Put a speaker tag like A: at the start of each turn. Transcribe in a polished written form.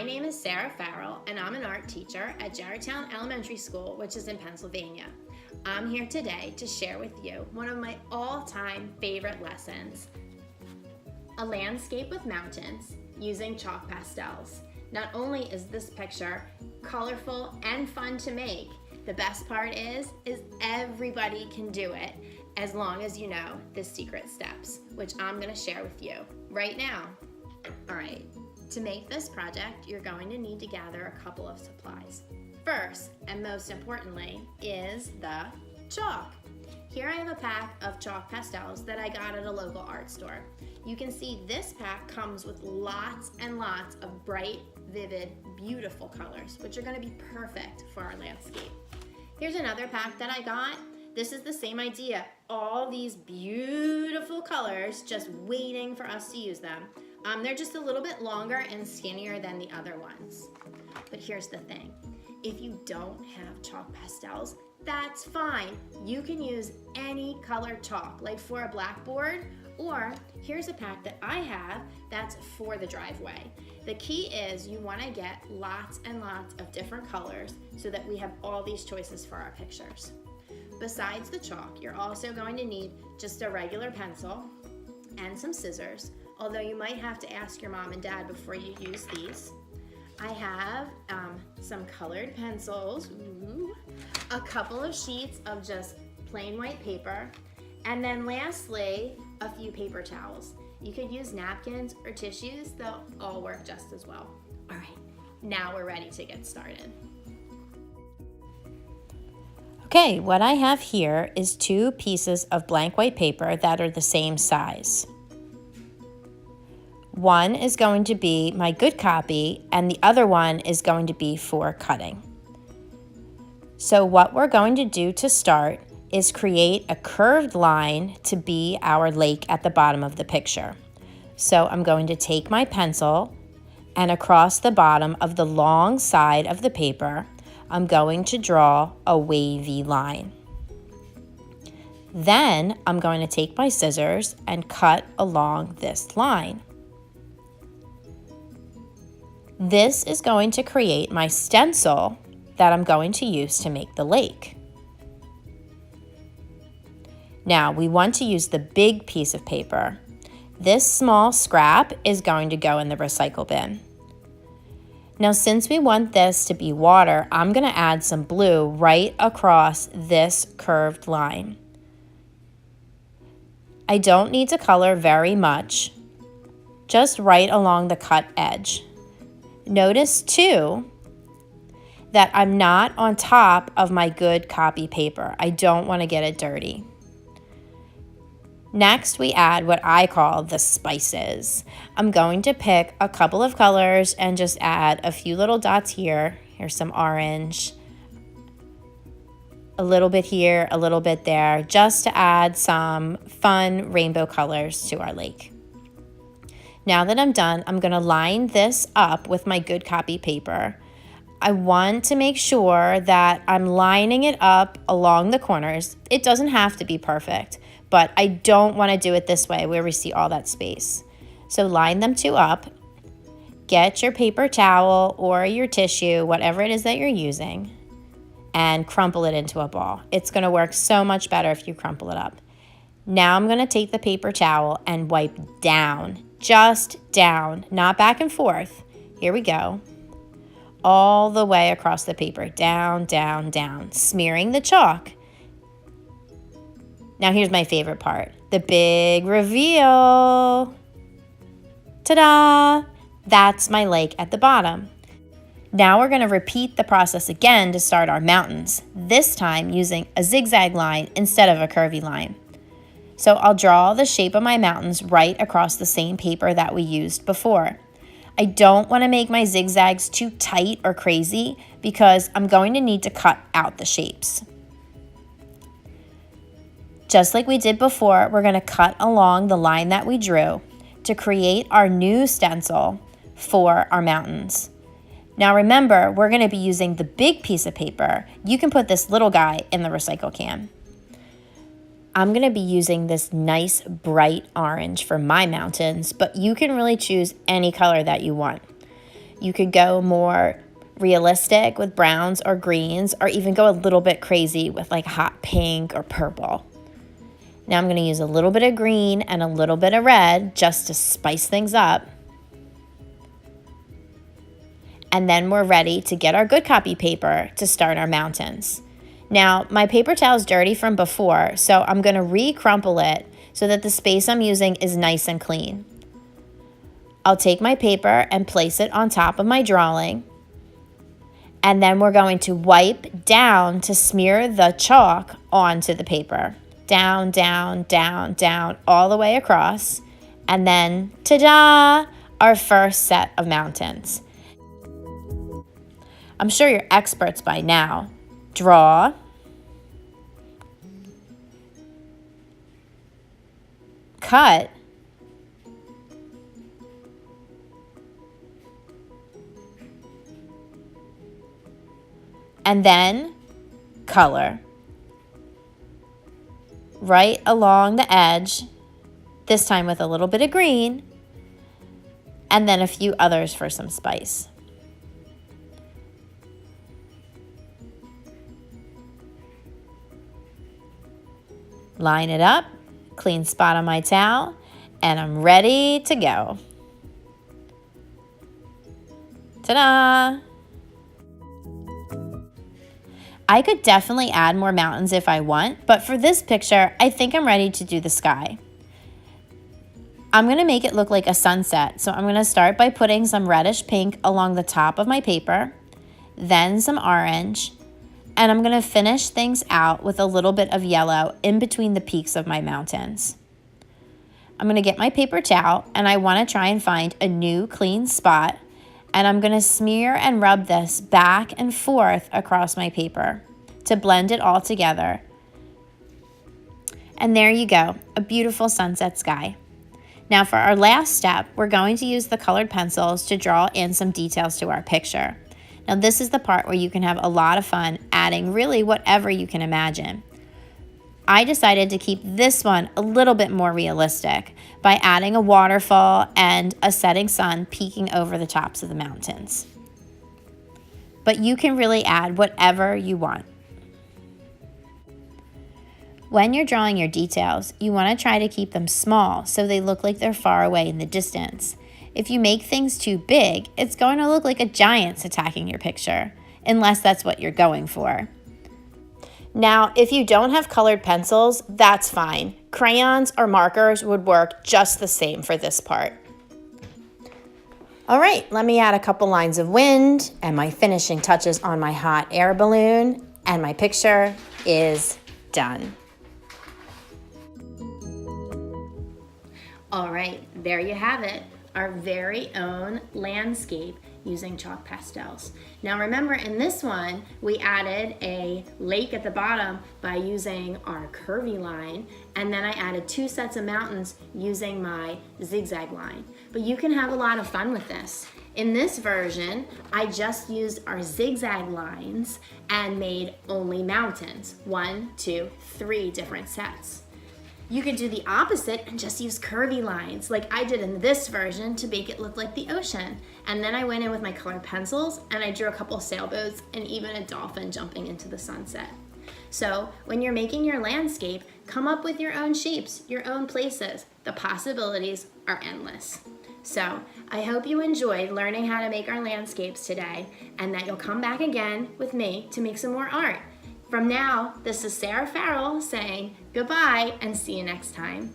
A: My name is Sarah Farrell, and I'm an art teacher at Jarretttown Elementary School, which is in Pennsylvania. I'm here today to share with you one of my all-time favorite lessons, a landscape with mountains using chalk pastels. Not only is this picture colorful and fun to make, the best part is everybody can do it as long as you know the secret steps, which I'm going to share with you right now. All right. To make this project, you're going to need to gather a couple of supplies. First, and most importantly, is the chalk. Here I have a pack of chalk pastels that I got at a local art store. You can see this pack comes with lots and lots of bright, vivid, beautiful colors, which are going to be perfect for our landscape. Here's another pack that I got. This is the same idea. All these beautiful colors just waiting for us to use them. They're just a little bit longer and skinnier than the other ones. But here's the thing. If you don't have chalk pastels, that's fine. You can use any colored chalk, like for a blackboard, or here's a pack that I have that's for the driveway. The key is you want to get lots and lots of different colors so that we have all these choices for our pictures. Besides the chalk, you're also going to need just a regular pencil and some scissors, although you might have to ask your mom and dad before you use these. I have some colored pencils, a couple of sheets of just plain white paper, and then lastly, a few paper towels. You could use napkins or tissues, they'll all work just as well. All right, now we're ready to get started.
B: Okay, what I have here is 2 pieces of blank white paper that are the same size. One is going to be my good copy, and the other one is going to be for cutting. So what we're going to do to start is create a curved line to be our lake at the bottom of the picture. So I'm going to take my pencil, and across the bottom of the long side of the paper, I'm going to draw a wavy line. Then I'm going to take my scissors and cut along this line. This is going to create my stencil that I'm going to use to make the lake. Now we want to use the big piece of paper. This small scrap is going to go in the recycle bin. Now since we want this to be water, I'm going to add some blue right across this curved line. I don't need to color very much, just right along the cut edge. Notice too that I'm not on top of my good copy paper. I don't want to get it dirty. Next, we add what I call the spices. I'm going to pick a couple of colors and just add a few little dots here. Here's some orange, a little bit here, a little bit there, just to add some fun rainbow colors to our lake. Now that I'm done, I'm going to line this up with my good copy paper. I want to make sure that I'm lining it up along the corners. It doesn't have to be perfect, but I don't want to do it this way where we see all that space. So line them 2 up. Get your paper towel or your tissue, whatever it is that you're using, and crumple it into a ball. It's going to work so much better if you crumple it up. Now I'm going to take the paper towel and wipe down. Just down, not back and forth. Here we go. All the way across the paper, down, down, down, smearing the chalk. Now here's my favorite part, the big reveal. Ta-da! That's my lake at the bottom. Now we're going to repeat the process again to start our mountains, this time using a zigzag line instead of a curvy line. So I'll draw the shape of my mountains right across the same paper that we used before. I don't want to make my zigzags too tight or crazy because I'm going to need to cut out the shapes. Just like we did before, we're going to cut along the line that we drew to create our new stencil for our mountains. Now remember, we're going to be using the big piece of paper. You can put this little guy in the recycle can. I'm going to be using this nice bright orange for my mountains, but you can really choose any color that you want. You could go more realistic with browns or greens, or even go a little bit crazy with like hot pink or purple. Now I'm going to use a little bit of green and a little bit of red just to spice things up. And then we're ready to get our good copy paper to start our mountains. Now, my paper towel is dirty from before, so I'm going to re-crumple it so that the space I'm using is nice and clean. I'll take my paper and place it on top of my drawing. And then we're going to wipe down to smear the chalk onto the paper. Down, down, down, down, all the way across. And then, ta-da, our first set of mountains. I'm sure you're experts by now. Draw. Cut. And then color. Right along the edge, this time with a little bit of green, and then a few others for some spice. Line it up, clean spot on my towel, and I'm ready to go. Ta-da! I could definitely add more mountains if I want, but for this picture, I think I'm ready to do the sky. I'm going to make it look like a sunset, so I'm going to start by putting some reddish pink along the top of my paper, then some orange, and I'm going to finish things out with a little bit of yellow in between the peaks of my mountains. I'm going to get my paper towel, and I want to try and find a new clean spot, and I'm going to smear and rub this back and forth across my paper to blend it all together. And there you go, a beautiful sunset sky. Now for our last step, we're going to use the colored pencils to draw in some details to our picture. Now this is the part where you can have a lot of fun adding really whatever you can imagine. I decided to keep this one a little bit more realistic by adding a waterfall and a setting sun peeking over the tops of the mountains. But you can really add whatever you want. When you're drawing your details, you want to try to keep them small so they look like they're far away in the distance. If you make things too big, it's going to look like a giant's attacking your picture, unless that's what you're going for. Now, if you don't have colored pencils, that's fine. Crayons or markers would work just the same for this part. All right, let me add a couple lines of wind and my finishing touches on my hot air balloon, and my picture is done.
A: All right, there you have it, our very own landscape using chalk pastels. Now remember, in this one, we added a lake at the bottom by using our curvy line, and then I added 2 sets of mountains using my zigzag line. But you can have a lot of fun with this. In this version, I just used our zigzag lines and made only mountains. 1, 2, 3 different sets. You could do the opposite and just use curvy lines like I did in this version to make it look like the ocean. And then I went in with my colored pencils and I drew a couple sailboats and even a dolphin jumping into the sunset. So when you're making your landscape, come up with your own shapes, your own places. The possibilities are endless. So I hope you enjoyed learning how to make our landscapes today and that you'll come back again with me to make some more art. From now, this is Sarah Farrell saying goodbye and see you next time.